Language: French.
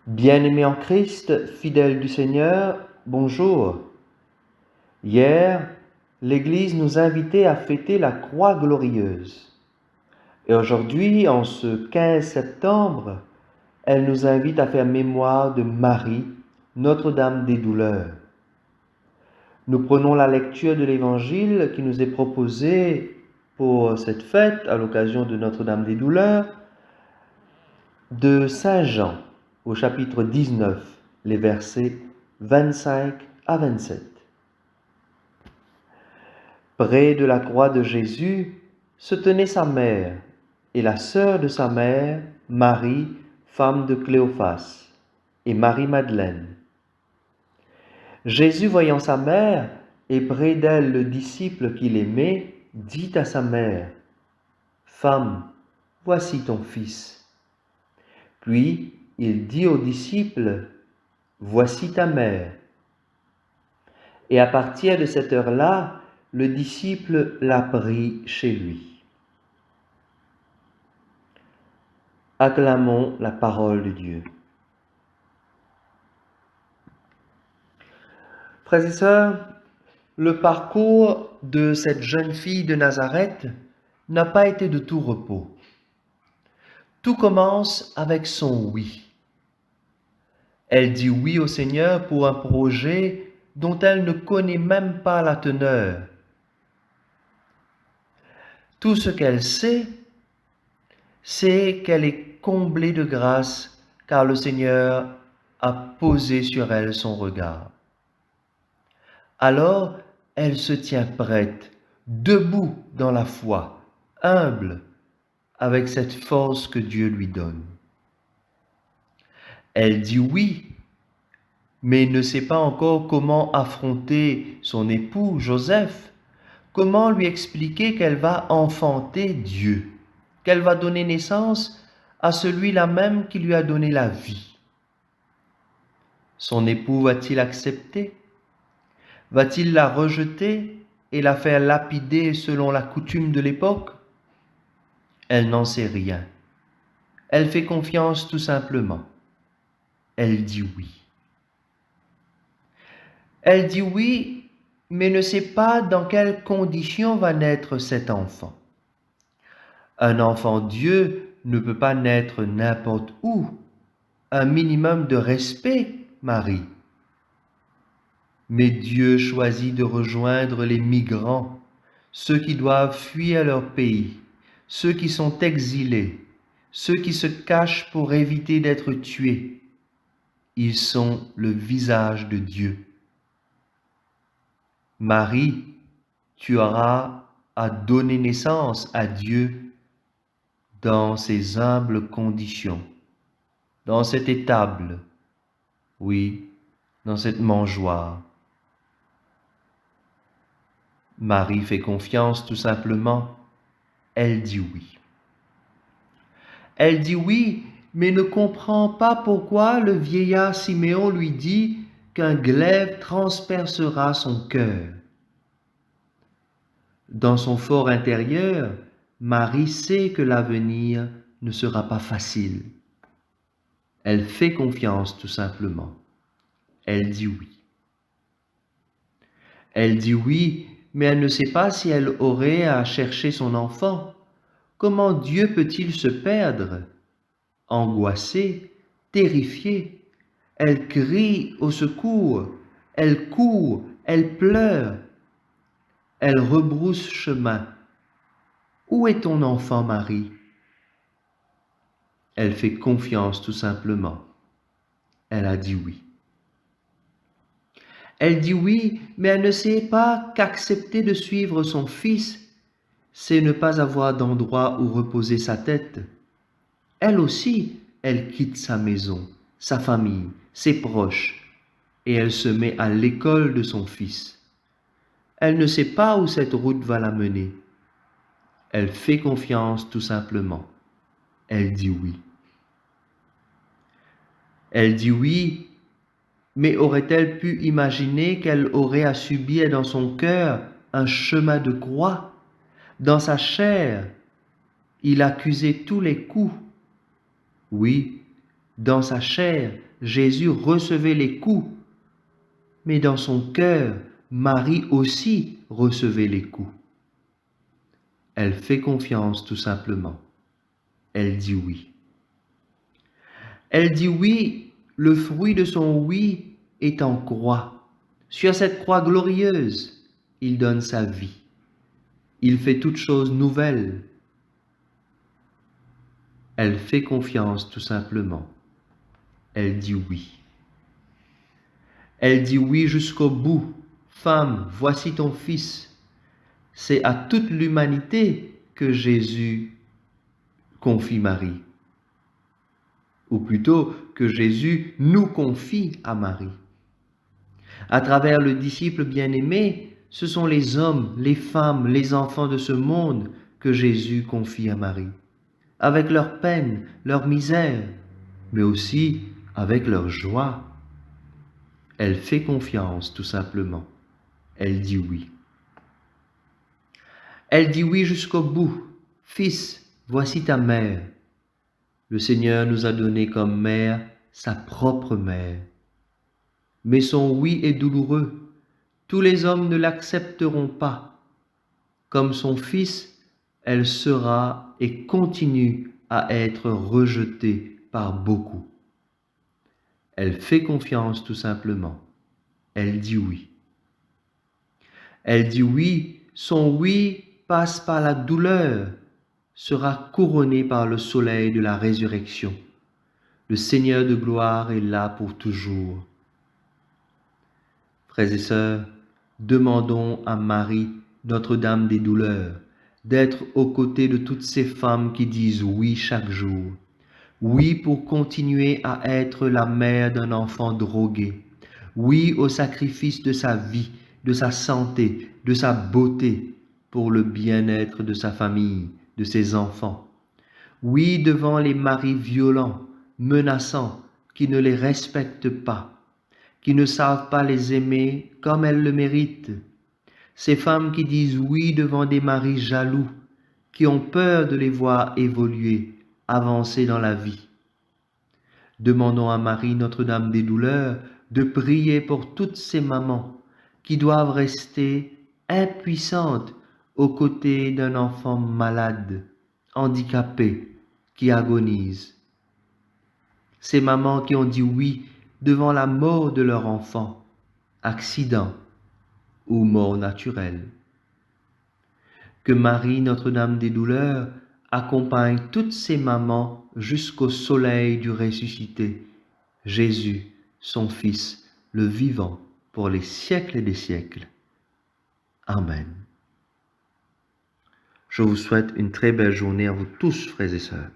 Bien-aimés en Christ, fidèles du Seigneur, bonjour. Hier, l'Église nous invitait à fêter la Croix glorieuse. Et aujourd'hui, en ce 15 septembre, elle nous invite à faire mémoire de Marie, Notre-Dame des douleurs. Nous prenons la lecture de l'Évangile qui nous est proposé pour cette fête à l'occasion de Notre-Dame des douleurs de Saint Jean au chapitre 19, les versets 25 à 27. Près de la croix de Jésus se tenait sa mère et la sœur de sa mère, Marie, femme de Cléophas, et Marie-Madeleine. Jésus, voyant sa mère et près d'elle le disciple qu'il aimait, dit à sa mère, « Femme, voici ton fils. » Puis il dit au disciple, « Voici ta mère. » Et à partir de cette heure-là, le disciple l'a pris chez lui. Acclamons la parole de Dieu. Frères et sœurs, le parcours de cette jeune fille de Nazareth n'a pas été de tout repos. Tout commence avec son oui. Elle dit oui au Seigneur pour un projet dont elle ne connaît même pas la teneur. Tout ce qu'elle sait, c'est qu'elle est comblée de grâce car le Seigneur a posé sur elle son regard. Alors, elle se tient prête, debout dans la foi, humble, avec cette force que Dieu lui donne. Elle dit oui, mais ne sait pas encore comment affronter son époux Joseph, comment lui expliquer qu'elle va enfanter Dieu, qu'elle va donner naissance à celui-là même qui lui a donné la vie. Son époux va-t-il accepter? Va-t-il la rejeter et la faire lapider selon la coutume de l'époque? Elle n'en sait rien. Elle fait confiance tout simplement. Elle dit oui. Elle dit oui, mais ne sait pas dans quelles conditions va naître cet enfant. Un enfant Dieu ne peut pas naître n'importe où. Un minimum de respect, Marie. Mais Dieu choisit de rejoindre les migrants, ceux qui doivent fuir leur pays, ceux qui sont exilés, ceux qui se cachent pour éviter d'être tués. Ils sont le visage de Dieu. Marie, tu auras à donner naissance à Dieu dans ces humbles conditions, dans cette étable, oui, dans cette mangeoire. Marie fait confiance tout simplement, elle dit oui. Elle dit oui, mais ne comprend pas pourquoi le vieillard Siméon lui dit qu'un glaive transpercera son cœur. Dans son fort intérieur, Marie sait que l'avenir ne sera pas facile. Elle fait confiance tout simplement. Elle dit oui. Elle dit oui, mais elle ne sait pas si elle aurait à chercher son enfant. Comment Dieu peut-il se perdre? Angoissée, terrifiée, elle crie au secours, elle court, elle pleure, elle rebrousse chemin. Où est ton enfant, Marie? Elle fait confiance tout simplement. Elle a dit oui. Elle dit oui, mais elle ne sait pas qu'accepter de suivre son fils, c'est ne pas avoir d'endroit où reposer sa tête. Elle aussi, elle quitte sa maison, sa famille, ses proches, et elle se met à l'école de son fils. Elle ne sait pas où cette route va la mener. Elle fait confiance tout simplement. Elle dit oui. Elle dit oui, mais aurait-elle pu imaginer qu'elle aurait à subir dans son cœur un chemin de croix? Dans sa chair, il accusait tous les coups. Oui, dans sa chair, Jésus recevait les coups, mais dans son cœur, Marie aussi recevait les coups. Elle fait confiance tout simplement. Elle dit oui. Elle dit oui, le fruit de son oui est en croix. Sur cette croix glorieuse, il donne sa vie. Il fait toutes choses nouvelles. Elle fait confiance tout simplement. Elle dit oui. Elle dit oui jusqu'au bout. Femme, voici ton fils. C'est à toute l'humanité que Jésus confie Marie. Ou plutôt que Jésus nous confie à Marie. À travers le disciple bien-aimé, ce sont les hommes, les femmes, les enfants de ce monde que Jésus confie à Marie, avec leur peine, leur misère, mais aussi avec leur joie. Elle fait confiance tout simplement. Elle dit oui. Elle dit oui jusqu'au bout. Fils, voici ta mère. Le Seigneur nous a donné comme mère sa propre mère. Mais son oui est douloureux. Tous les hommes ne l'accepteront pas. Comme son fils, elle sera et continue à être rejetée par beaucoup. Elle fait confiance tout simplement. Elle dit oui. Elle dit oui, son oui passe par la douleur, sera couronné par le soleil de la résurrection. Le Seigneur de gloire est là pour toujours. Frères et sœurs, demandons à Marie, Notre-Dame des douleurs, d'être aux côtés de toutes ces femmes qui disent oui chaque jour. Oui pour continuer à être la mère d'un enfant drogué. Oui au sacrifice de sa vie, de sa santé, de sa beauté, pour le bien-être de sa famille, de ses enfants. Oui devant les maris violents, menaçants, qui ne les respectent pas, qui ne savent pas les aimer comme elles le méritent. Ces femmes qui disent oui devant des maris jaloux, qui ont peur de les voir évoluer, avancer dans la vie. Demandons à Marie, Notre-Dame des douleurs, de prier pour toutes ces mamans qui doivent rester impuissantes aux côtés d'un enfant malade, handicapé, qui agonise. Ces mamans qui ont dit oui devant la mort de leur enfant, accident ou mort naturelle. Que Marie, Notre-Dame des douleurs, accompagne toutes ces mamans jusqu'au soleil du ressuscité, Jésus, son Fils, le vivant, pour les siècles et des siècles. Amen. Je vous souhaite une très belle journée à vous tous, frères et sœurs.